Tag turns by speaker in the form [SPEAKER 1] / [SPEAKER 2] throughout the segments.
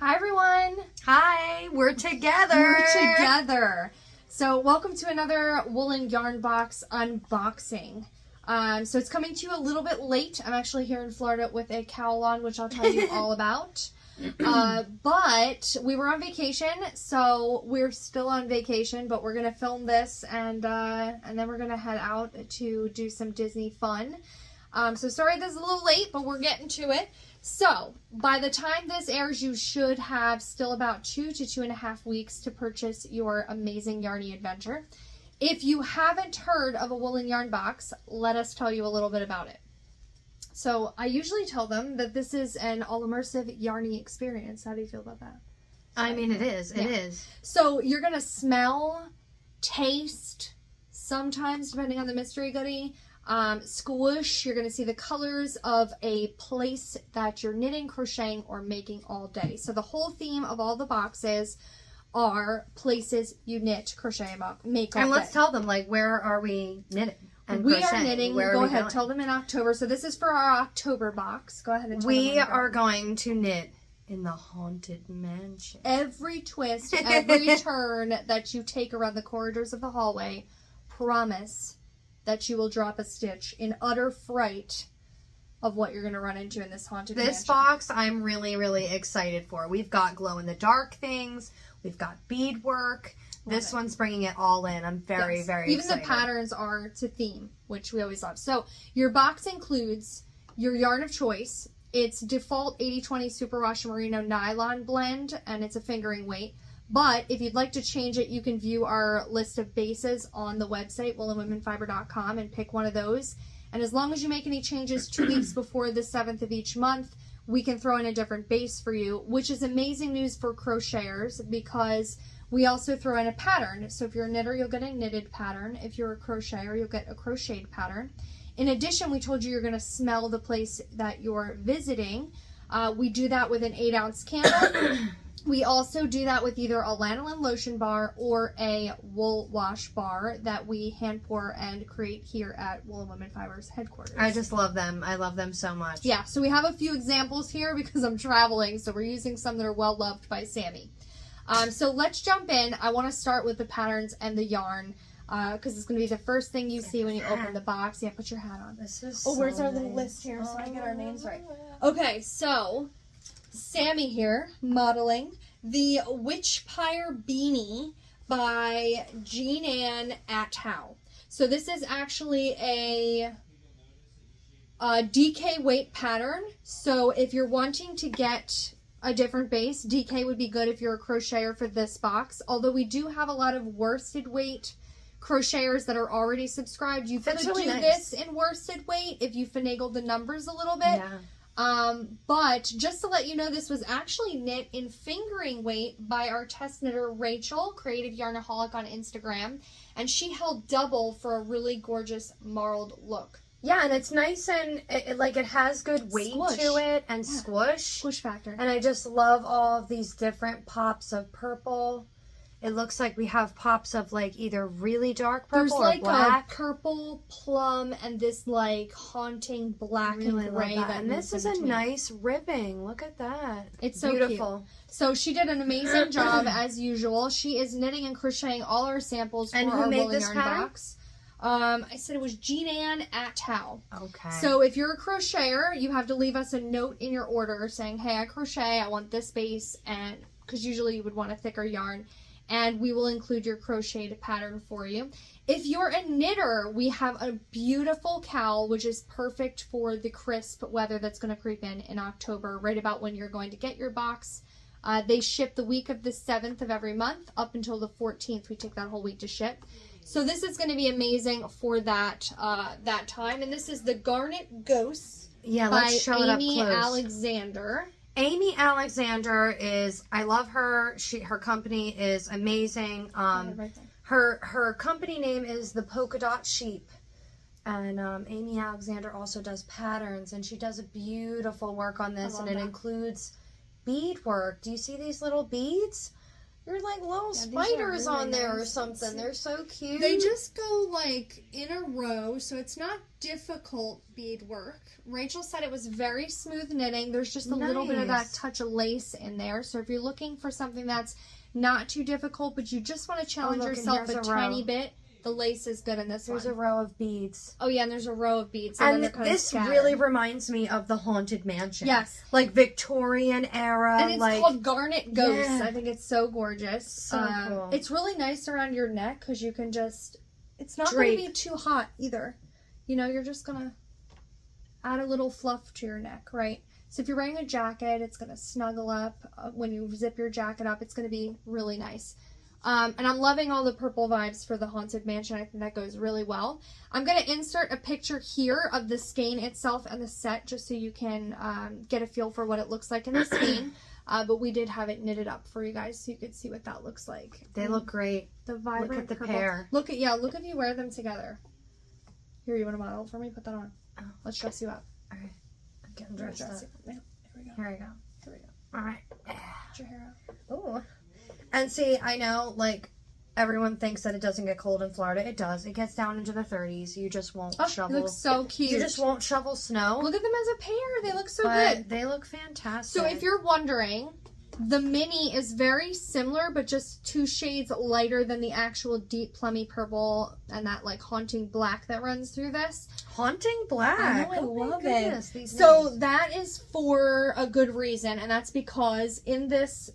[SPEAKER 1] Hi everyone.
[SPEAKER 2] Hi, we're together.
[SPEAKER 1] So welcome to another Woolen yarn box unboxing. So it's coming to you a little bit late. I'm actually here in Florida with a cowl on, which I'll tell you all about. But we were on vacation, so we're still on vacation, but we're gonna film this and then we're gonna head out to do some Disney fun. So sorry this is a little late, but we're getting to it. So, by the time this airs, you should have still about 2 to 2.5 weeks to purchase your amazing Yarny adventure. If you haven't heard of a Woolen yarn box, let us tell you a little bit about it. So, I usually tell them that this is an all-immersive Yarny experience. How do you feel about that?
[SPEAKER 2] I mean, it is. It
[SPEAKER 1] Yeah.
[SPEAKER 2] is.
[SPEAKER 1] So, you're going to smell, taste, sometimes, depending on the mystery goodie, squish. You're going to see the colors of a place that you're knitting, crocheting, or making all day. So the whole theme of all the boxes are places you knit, crochet, make all day.
[SPEAKER 2] And let's tell them, like, where are we knitting and
[SPEAKER 1] we
[SPEAKER 2] crocheting?
[SPEAKER 1] are knitting. Go ahead, tell them in October. So this is for our October box. Go ahead and tell them.
[SPEAKER 2] We are going to knit in the Haunted Mansion.
[SPEAKER 1] Every twist, every turn that you take around the corridors of the hallway, promise that you will drop a stitch in utter fright of what you're going to run into in this haunted mansion.
[SPEAKER 2] This box I'm really, really excited for. We've got glow-in-the-dark things. We've got beadwork. This one's bringing it all in. I'm very, very
[SPEAKER 1] Even
[SPEAKER 2] excited.
[SPEAKER 1] the patterns are to theme, which we always love. So your box includes your yarn of choice. It's default 80/20 superwash merino nylon blend, and it's a fingering weight. But if you'd like to change it, you can view our list of bases on the website, woolenwomenfiber.com, and pick one of those. And as long as you make any changes 2 weeks before the 7th of each month, we can throw in a different base for you, which is amazing news for crocheters because we also throw in a pattern. So if you're a knitter, you'll get a knitted pattern. If you're a crocheter, you'll get a crocheted pattern. In addition, we told you you're going to smell the place that you're visiting. We do that with an 8-ounce candle. We also do that with either a lanolin lotion bar or a wool wash bar that we hand pour and create here at Woolen Women Fibers headquarters.
[SPEAKER 2] I just love them. I love them so much.
[SPEAKER 1] Yeah, so we have a few examples here because I'm traveling, so we're using some that are well loved by Sammy. So let's jump in. I want to start with the patterns and the yarn because it's going to be the first thing you see when you open the box. Yeah, put your hat on.
[SPEAKER 2] This is
[SPEAKER 1] where's
[SPEAKER 2] so
[SPEAKER 1] our little
[SPEAKER 2] nice.
[SPEAKER 1] list here so I get our names right? Okay, so Sammy here modeling the Witchpire Beanie by Jean Ann Attow. So this is actually a DK weight pattern. So if you're wanting to get a different base, DK would be good if you're a crocheter for this box. Although we do have a lot of worsted weight crocheters that are already subscribed. You could
[SPEAKER 2] really
[SPEAKER 1] do
[SPEAKER 2] nice.
[SPEAKER 1] this in worsted weight if you finagled the numbers a little bit.
[SPEAKER 2] Yeah.
[SPEAKER 1] But just to let you know, this was actually knit in fingering weight by our test knitter Rachel, Creative Yarnaholic on Instagram, and she held double for a really gorgeous marled look.
[SPEAKER 2] Yeah, and it's nice and it has good weight
[SPEAKER 1] Squish.
[SPEAKER 2] to it and squish.
[SPEAKER 1] Squish factor.
[SPEAKER 2] And I just love all of these different pops of purple. It looks like we have pops of like either really dark purple
[SPEAKER 1] There's
[SPEAKER 2] or
[SPEAKER 1] like
[SPEAKER 2] black.
[SPEAKER 1] a purple plum and this like haunting black
[SPEAKER 2] Really
[SPEAKER 1] and gray.
[SPEAKER 2] love that. And
[SPEAKER 1] moves
[SPEAKER 2] this is
[SPEAKER 1] in
[SPEAKER 2] a
[SPEAKER 1] between.
[SPEAKER 2] nice ribbing. Look at that.
[SPEAKER 1] It's so
[SPEAKER 2] beautiful.
[SPEAKER 1] cute. So she did an amazing job as usual. She is knitting and crocheting all our samples
[SPEAKER 2] And
[SPEAKER 1] for
[SPEAKER 2] who
[SPEAKER 1] our
[SPEAKER 2] made
[SPEAKER 1] Woolen
[SPEAKER 2] this
[SPEAKER 1] yarn
[SPEAKER 2] pattern?
[SPEAKER 1] box. I said it was Jean Ann Attow.
[SPEAKER 2] Okay.
[SPEAKER 1] So if you're a crocheter, you have to leave us a note in your order saying, hey, I crochet, I want this base, and because usually you would want a thicker yarn, and we will include your crocheted pattern for you. If you're a knitter, we have a beautiful cowl, which is perfect for the crisp weather that's going to creep in October, right about when you're going to get your box. They ship the week of the 7th of every month up until the 14th. We take that whole week to ship. So this is going to be amazing for that that time. And this is the Garnet Ghosts
[SPEAKER 2] yeah,
[SPEAKER 1] by
[SPEAKER 2] let's show it up
[SPEAKER 1] Amy
[SPEAKER 2] close.
[SPEAKER 1] Alexander.
[SPEAKER 2] Amy Alexander is, I love her. Her company is amazing.
[SPEAKER 1] Right there.
[SPEAKER 2] Her company name is the Polka Dot Sheep. And Amy Alexander also does patterns, and she does a beautiful work on this, and it includes beadwork. Do you see these little beads? They're like little
[SPEAKER 1] these are
[SPEAKER 2] spiders
[SPEAKER 1] really
[SPEAKER 2] on there or
[SPEAKER 1] nice.
[SPEAKER 2] something. They're so cute.
[SPEAKER 1] They just go like in a row, so it's not difficult beadwork. Rachel said it was very smooth knitting. There's just a little bit of that touch of lace in there. So if you're looking for something that's not too difficult, but you just want to challenge yourself a tiny bit, the lace is good in this one.
[SPEAKER 2] There's a row of beads.
[SPEAKER 1] Oh yeah, and there's a row of beads.
[SPEAKER 2] And
[SPEAKER 1] then
[SPEAKER 2] this really reminds me of the Haunted Mansion.
[SPEAKER 1] Yes.
[SPEAKER 2] Like Victorian era.
[SPEAKER 1] And it's called Garnet Ghost.
[SPEAKER 2] Yeah.
[SPEAKER 1] I think it's so gorgeous.
[SPEAKER 2] So cool.
[SPEAKER 1] It's really nice around your neck because you can just, it's not going to be too hot either. You know, you're just going to add a little fluff to your neck, right? So if you're wearing a jacket, it's going to snuggle up. When you zip your jacket up, it's going to be really nice. And I'm loving all the purple vibes for the Haunted Mansion. I think that goes really well. I'm going to insert a picture here of the skein itself and the set just so you can get a feel for what it looks like in the skein. But we did have it knitted up for you guys so you could see what that looks like.
[SPEAKER 2] They look great.
[SPEAKER 1] The vibrant
[SPEAKER 2] look at the
[SPEAKER 1] purple.
[SPEAKER 2] pair.
[SPEAKER 1] Look if you wear them together. Here, you want to model for me? Put that on. Oh. Let's dress you up.
[SPEAKER 2] All right. I'm getting dressed up.
[SPEAKER 1] Yeah, here we go.
[SPEAKER 2] Here we go.
[SPEAKER 1] Here we go.
[SPEAKER 2] All right.
[SPEAKER 1] Put your hair up.
[SPEAKER 2] Ooh. And see, I know, like, everyone thinks that it doesn't get cold in Florida. It does. It gets down into the 30s. You just won't shovel.
[SPEAKER 1] They look so cute.
[SPEAKER 2] You just won't shovel snow.
[SPEAKER 1] Look at them as a pair. They look so
[SPEAKER 2] but
[SPEAKER 1] good.
[SPEAKER 2] They look fantastic.
[SPEAKER 1] So if you're wondering, the mini is very similar, but just 2 shades lighter than the actual deep plummy purple and that, like, haunting black that runs through this.
[SPEAKER 2] Haunting black.
[SPEAKER 1] I know, I
[SPEAKER 2] oh
[SPEAKER 1] love
[SPEAKER 2] it.
[SPEAKER 1] So that is for a good reason, and that's because in this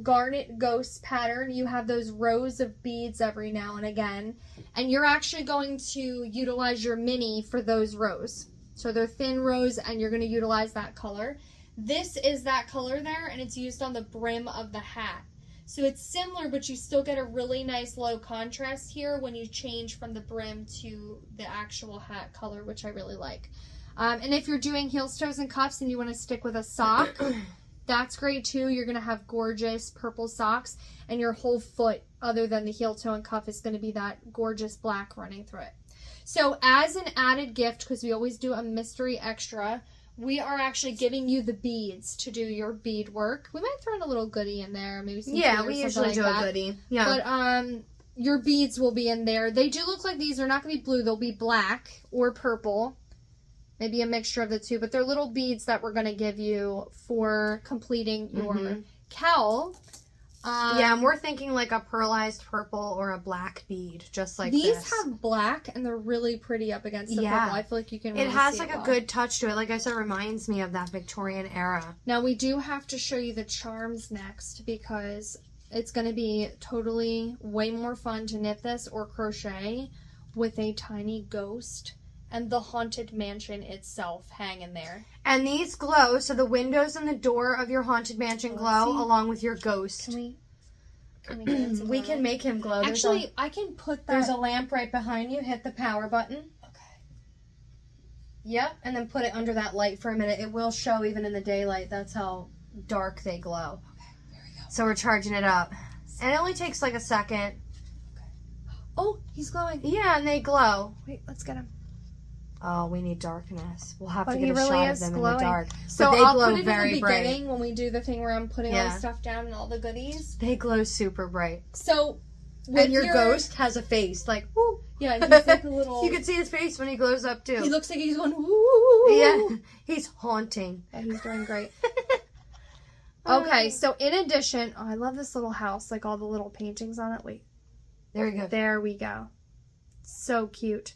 [SPEAKER 1] Garnet Ghost pattern, you have those rows of beads every now and again, and you're actually going to utilize your mini for those rows. So they're thin rows, and you're going to utilize that color. This is that color there, and it's used on the brim of the hat. So it's similar, but you still get a really nice low contrast here when you change from the brim to the actual hat color, which I really like. And if you're doing heels, toes, and cuffs and you want to stick with a sock, that's great too. You're going to have gorgeous purple socks, and your whole foot, other than the heel, toe, and cuff, is going to be that gorgeous black running through it. So as an added gift, because we always do a mystery extra, we are actually giving you the beads to do your bead work. We might throw in a little goodie in there, maybe some
[SPEAKER 2] we usually do a goodie. Yeah.
[SPEAKER 1] But your beads will be in there. They do look like these. They're not going to be blue. They'll be black or purple. Maybe a mixture of the two, but they're little beads that we're going to give you for completing your cowl.
[SPEAKER 2] Yeah, and we're thinking like a pearlized purple or a black bead, just like
[SPEAKER 1] these
[SPEAKER 2] this.
[SPEAKER 1] have black, and they're really pretty up against the purple. I feel like you can really
[SPEAKER 2] it has
[SPEAKER 1] see
[SPEAKER 2] like
[SPEAKER 1] it
[SPEAKER 2] a good touch to it. Like I said, it reminds me of that Victorian era.
[SPEAKER 1] Now, we do have to show you the charms next because it's going to be totally way more fun to knit this or crochet with a tiny ghost and the Haunted Mansion itself hanging there.
[SPEAKER 2] And these glow, so the windows and the door of your Haunted Mansion glow along with your ghost.
[SPEAKER 1] Can we get it to
[SPEAKER 2] We
[SPEAKER 1] glow?
[SPEAKER 2] can make him glow.
[SPEAKER 1] Actually, I can put that...
[SPEAKER 2] There's a lamp right behind you. Hit the power button.
[SPEAKER 1] Okay.
[SPEAKER 2] Yep, and then put it under that light for a minute. It will show even in the daylight. That's how dark they glow.
[SPEAKER 1] Okay, there we go.
[SPEAKER 2] So we're charging it up. And it only takes like a second.
[SPEAKER 1] Okay. Oh, he's glowing.
[SPEAKER 2] Yeah, and they glow.
[SPEAKER 1] Wait, let's get him.
[SPEAKER 2] Oh, we need darkness. We'll have to
[SPEAKER 1] But
[SPEAKER 2] get
[SPEAKER 1] he
[SPEAKER 2] a
[SPEAKER 1] really
[SPEAKER 2] shot of
[SPEAKER 1] is
[SPEAKER 2] them in
[SPEAKER 1] glowing.
[SPEAKER 2] the dark.
[SPEAKER 1] So
[SPEAKER 2] but they
[SPEAKER 1] I'll
[SPEAKER 2] glow
[SPEAKER 1] put it
[SPEAKER 2] very
[SPEAKER 1] in the
[SPEAKER 2] bright.
[SPEAKER 1] beginning when we do the thing where I'm putting all the stuff down and all the goodies.
[SPEAKER 2] They glow super bright.
[SPEAKER 1] So,
[SPEAKER 2] and your ghost has a face like, woo.
[SPEAKER 1] Yeah, he's like a little...
[SPEAKER 2] You can see his face when he glows up too.
[SPEAKER 1] He looks like he's going, woo.
[SPEAKER 2] Yeah, he's haunting.
[SPEAKER 1] Yeah, he's doing great. Okay, so in addition, I love this little house, like all the little paintings on it. Wait.
[SPEAKER 2] There you go.
[SPEAKER 1] There we go. So cute.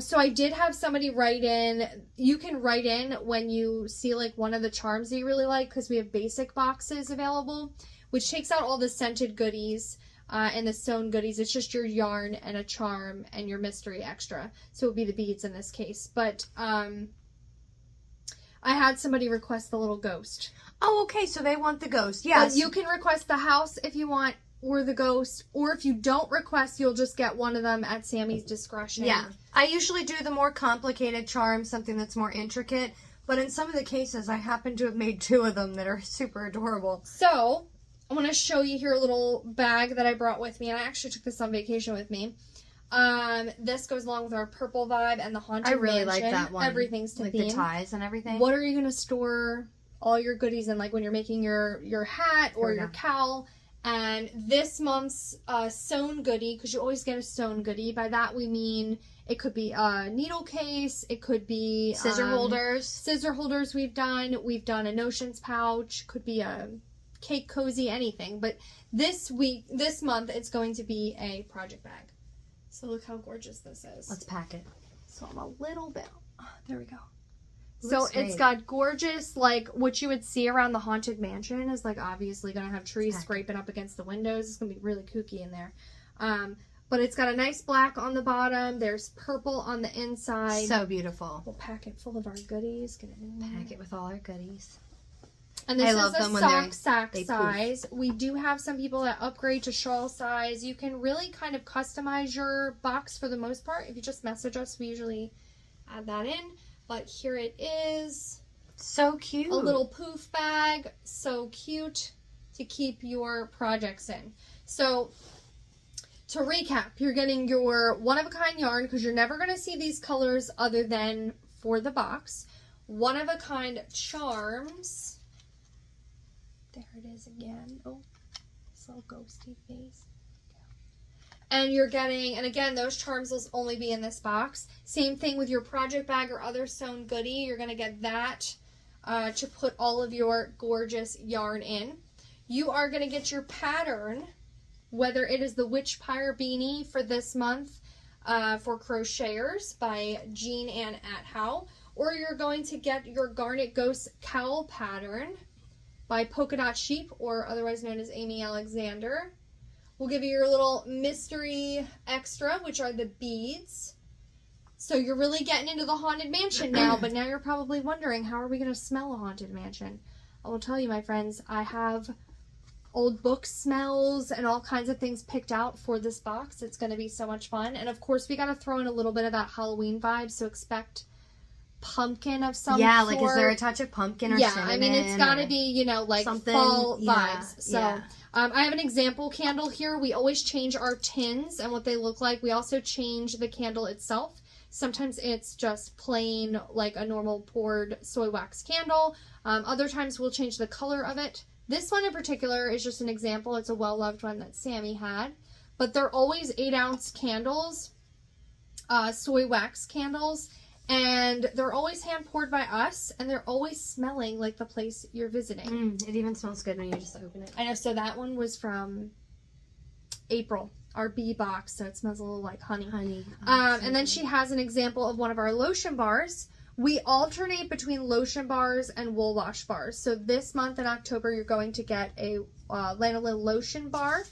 [SPEAKER 1] So I did have somebody write in. You can write in when you see like one of the charms that you really like, because we have basic boxes available, which takes out all the scented goodies and the sewn goodies. It's just your yarn and a charm and your mystery extra. So it would be the beads in this case. But I had somebody request the little ghost.
[SPEAKER 2] Oh, okay. So they want the ghost. Yes.
[SPEAKER 1] But you can request the house if you want, or the ghost, or if you don't request, you'll just get one of them at Sammy's discretion.
[SPEAKER 2] Yeah. I usually do the more complicated charms, something that's more intricate, but in some of the cases, I happen to have made 2 of them that are super adorable.
[SPEAKER 1] So, I want to show you here a little bag that I brought with me, and I actually took this on vacation with me. This goes along with our purple vibe and the Haunted Mansion.
[SPEAKER 2] I really like that one.
[SPEAKER 1] Everything's to
[SPEAKER 2] like
[SPEAKER 1] theme.
[SPEAKER 2] the ties and everything.
[SPEAKER 1] What are you going to store all your goodies in, like when you're making your hat or your cowl? And this month's sewn goodie, because you always get a sewn goodie. By that we mean it could be a needle case. It could be
[SPEAKER 2] Scissor holders.
[SPEAKER 1] Scissor holders we've done. We've done a notions pouch. Could be a cake cozy, anything. But this month, it's going to be a project bag. So look how gorgeous this is.
[SPEAKER 2] Let's pack it.
[SPEAKER 1] So I'm a little bit, there we go.
[SPEAKER 2] Looks
[SPEAKER 1] So
[SPEAKER 2] great.
[SPEAKER 1] it's got gorgeous, like what you would see around the Haunted Mansion is like obviously going to have trees scraping up against the windows. It's going to be really kooky in there. But it's got a nice black on the bottom. There's purple on the inside.
[SPEAKER 2] So beautiful.
[SPEAKER 1] We'll pack it full of our goodies. Get it in there.
[SPEAKER 2] Pack it with all our goodies.
[SPEAKER 1] And this
[SPEAKER 2] I love
[SPEAKER 1] is a
[SPEAKER 2] them when
[SPEAKER 1] sock sack
[SPEAKER 2] they
[SPEAKER 1] size. We do have some people that upgrade to shawl size. You can really kind of customize your box for the most part. If you just message us, we usually add that in. But here it is.
[SPEAKER 2] So cute.
[SPEAKER 1] A little poof bag. So cute to keep your projects in. So to recap, you're getting your one-of-a-kind yarn because you're never going to see these colors other than for the box. One-of-a-kind charms. There it is again. Oh, this little ghosty face. And you're getting, and again, those charms will only be in this box. Same thing with your project bag or other sewn goodie. You're going to get that to put all of your gorgeous yarn in. You are going to get your pattern, whether it is the Witchpire Beanie for this month for Crocheters by Jean Ann Athow, or you're going to get your Garnet Ghost Cowl pattern by Polka Dot Sheep, or otherwise known as Amy Alexander. We'll give you your little mystery extra, which are the beads. So you're really getting into the Haunted Mansion now, but now you're probably wondering, how are we going to smell a Haunted Mansion? I will tell you, my friends, I have old book smells and all kinds of things picked out for this box. It's going to be so much fun. And of course, we got to throw in a little bit of that Halloween vibe, so expect pumpkin of some
[SPEAKER 2] yeah,
[SPEAKER 1] sort.
[SPEAKER 2] like is there a touch of pumpkin or cinnamon?
[SPEAKER 1] I mean, it's got to be, you know, like
[SPEAKER 2] something,
[SPEAKER 1] fall
[SPEAKER 2] yeah,
[SPEAKER 1] vibes. So
[SPEAKER 2] yeah.
[SPEAKER 1] I have an example candle here. We always change our tins and what they look like. We also change the candle itself. Sometimes it's just plain, like a normal poured soy wax candle. Other times we'll change the color of it. This one in particular is just an example. It's a well-loved one that Sammy had. But they're always 8-ounce candles, soy wax candles. And they're always hand-poured by us. And they're always smelling like the place you're visiting.
[SPEAKER 2] It even smells good when you just open it.
[SPEAKER 1] I know. So that one was from April, our bee box. So it smells a little like honey. And then she has an example of one of our lotion bars. We alternate between lotion bars and wool wash bars. So this month in October, you're going to get a lanolin lotion bar.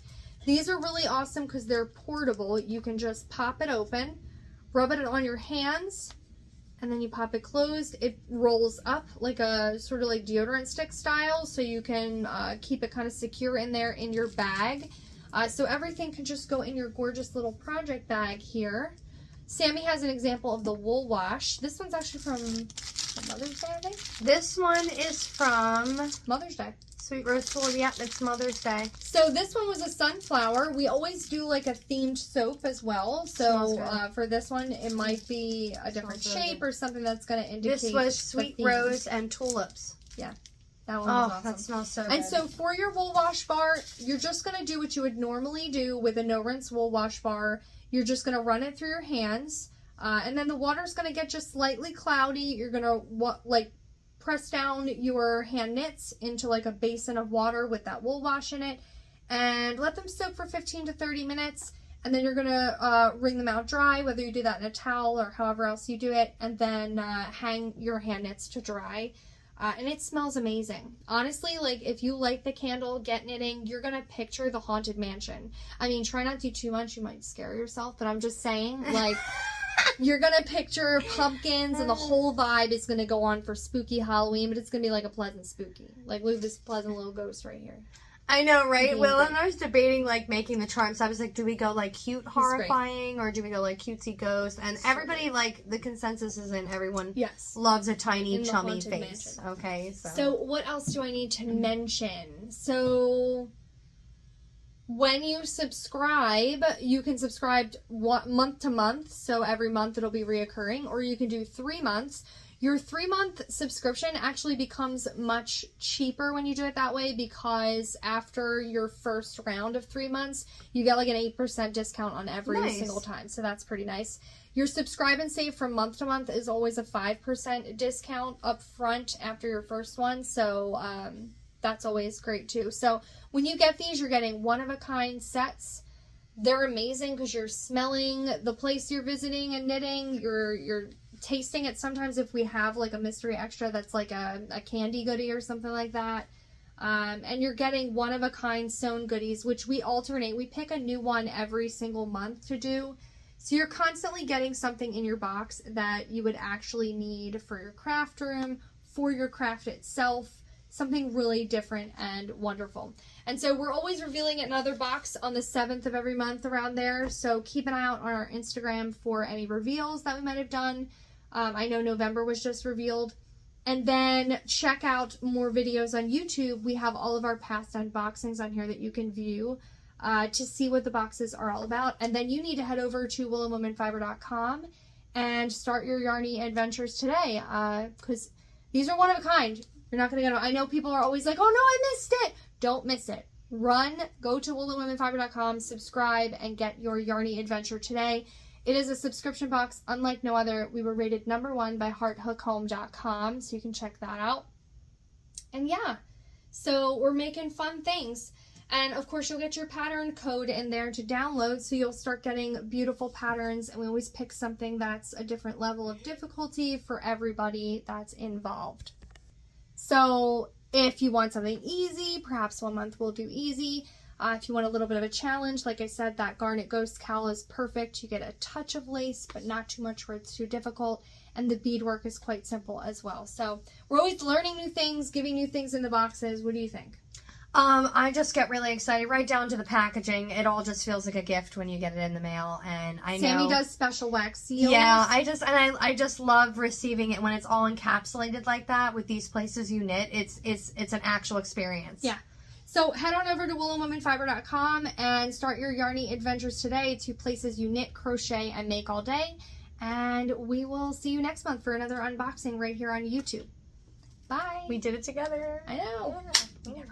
[SPEAKER 1] These are really awesome because they're portable. You can just pop it open, rub it on your hands, and then you pop it closed. It rolls up like a sort of like deodorant stick style, so you can keep it kind of secure in there in your bag. So everything can just go in your gorgeous little project bag here. Sammy has an example of the wool wash. This one's actually from Mother's Day, I think.
[SPEAKER 2] This one is from
[SPEAKER 1] Mother's Day.
[SPEAKER 2] Sweet Rose Tour. Yeah, it's Mother's Day.
[SPEAKER 1] So this one was a sunflower. We always do like a themed soap as well. So for this one, it might be a different shape or something that's going to indicate.
[SPEAKER 2] This was Sweet Rose and Tulips.
[SPEAKER 1] Yeah. That one was awesome.
[SPEAKER 2] That smells so good.
[SPEAKER 1] And so for your wool wash bar, you're just going to do what you would normally do with a no-rinse wool wash bar. You're just going to run it through your hands. And then the water's going to get just slightly cloudy. You're going to press down your hand knits into like a basin of water with that wool wash in it. And let them soak for 15 to 30 minutes. And then you're going to wring them out dry, whether you do that in a towel or however else you do it. And then hang your hand knits to dry. And it smells amazing. Honestly, like, if you light the candle, get knitting, you're going to picture the Haunted Mansion. I mean, try not to do too much. You might scare yourself, but I'm just saying, like, you're going to picture pumpkins, and the whole vibe is going to go on for spooky Halloween, but it's going to be like a pleasant spooky. Like, look at this pleasant little ghost right here.
[SPEAKER 2] I know, right? Well, and I was debating, like, making the charms. I was like, do we go, like, cute horrifying, or do we go, like, cutesy ghost? And everybody, like, the consensus is in everyone loves a tiny, chummy face. Mansion. Okay,
[SPEAKER 1] so what else do I need to mention? So when you subscribe, you can subscribe month to month. So every month it'll be reoccurring, or you can do 3 months. Your 3-month subscription actually becomes much cheaper when you do it that way, because after your first round of 3 months, you get like an 8% discount on every single time. So that's pretty nice. Your subscribe and save from month to month is always a 5% discount up front after your first one. So that's always great too. So when you get these, you're getting one-of-a-kind sets. They're amazing because you're smelling the place you're visiting and knitting. You're tasting it. Sometimes if we have like a mystery extra that's like a candy goodie or something like that. And you're getting one-of-a-kind sewn goodies, which we alternate. We pick a new one every single month to do. So you're constantly getting something in your box that you would actually need for your craft room, for your craft itself. Something really different and wonderful. And so we're always revealing another box on the 7th of every month around there. So keep an eye out on our Instagram for any reveals that we might have done. I know November was just revealed. And then check out more videos on YouTube. We have all of our past unboxings on here that you can view to see what the boxes are all about. And then you need to head over to woolenwomanfiber.com and start your yarny adventures today, because these are one of a kind. You're not going to go. I know people are always like, oh no, I missed it. Don't miss it. Go to woolenwomanfiber.com, subscribe, and get your yarny adventure today. It is a subscription box unlike no other. We were rated #1 by hearthookhome.com, so you can check that out. And yeah, so we're making fun things. And of course, you'll get your pattern code in there to download, so you'll start getting beautiful patterns. And we always pick something that's a different level of difficulty for everybody that's involved. So if you want something easy, perhaps 1 month we'll do easy. If you want a little bit of a challenge, like I said, that Garnet Ghost Cowl is perfect. You get a touch of lace, but not too much where it's too difficult. And the beadwork is quite simple as well. So we're always learning new things, giving new things in the boxes. What do you think?
[SPEAKER 2] I just get really excited, right down to the packaging. It all just feels like a gift when you get it in the mail, and I know
[SPEAKER 1] Sammy does special wax seals.
[SPEAKER 2] Yeah, I just love receiving it when it's all encapsulated like that with these places you knit. It's an actual experience.
[SPEAKER 1] Yeah. So head on over to woolenwomanfiber.com and start your yarny adventures today to places you knit, crochet, and make all day. And we will see you next month for another unboxing right here on YouTube. Bye.
[SPEAKER 2] We did it together.
[SPEAKER 1] I know.
[SPEAKER 2] Yeah.